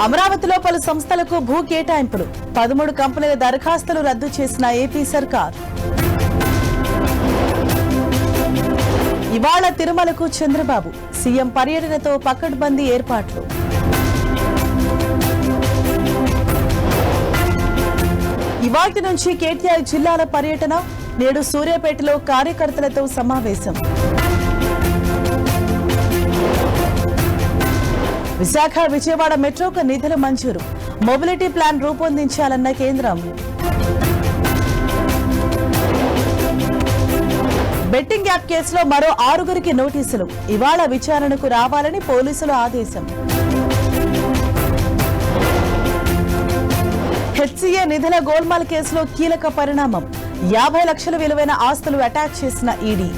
అమరావతిలో పలు సంస్థలకు భూ కేటాయింపులు 13 కంపెనీల దరఖాస్తులు రద్దు చేసిన ఏపీ సర్కార్. ఇవాళ తిరుమలకు చంద్రబాబు సీఎం పర్యటనతో పకడ్బందీ ఏర్పాట్లు. ఇవాల్టి నుంచి కేటీఆర్ జిల్లాల పర్యటన, నేడు సూర్యాపేటలో కార్యకర్తలతో సమావేశం. విశాఖ విజయవాడ మెట్రోకు నిధుల మంజూరు, మొబిలిటీ ప్లాన్ రూపొందించాలన్న కేంద్రం. బెట్టింగ్ యాప్ కేసులో మరో 6గురికి నోటీసులు, ఇవాళ విచారణకు రావాలని పోలీసుల ఆదేశం. హెచ్సీఏ నిధుల గోల్మాల్ కేసులో కీలక పరిణామం, 50 లక్షల విలువైన ఆస్తులు అటాచ్ చేసిన ఈడీ.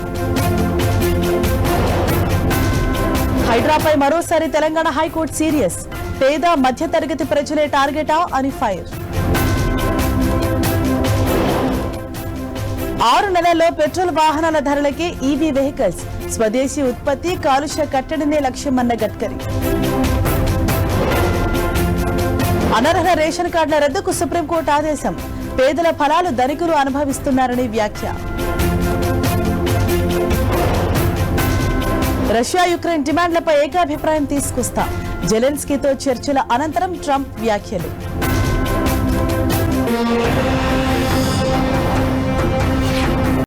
హైడ్రాపై మరోసారి తెలంగాణ హైకోర్టు సీరియస్, పేద మధ్యతరగతి ప్రజలే టార్గెటా అని ఫైర్. 6 నెలల్లో పెట్రోల్ వాహనాల ధరలకే ఈవీ వెహికల్స్, స్వదేశీ ఉత్పత్తి, కాలుష్య కట్టడినే లక్ష్యమన్న గడ్కరీ. అనర్హ రేషన్ కార్డుల రద్దుకు సుప్రీంకోర్టు ఆదేశం, పేదల ఫలాలు ధనికులు అనుభవిస్తున్నారని వ్యాఖ్య. రష్యా యుక్రెయిన్ డిమాండ్లపై ఏకాభిప్రాయం తీసుకొస్తా, జెలెన్స్కీతో చర్చల అనంతరం ట్రంప్ వ్యాఖ్యలు.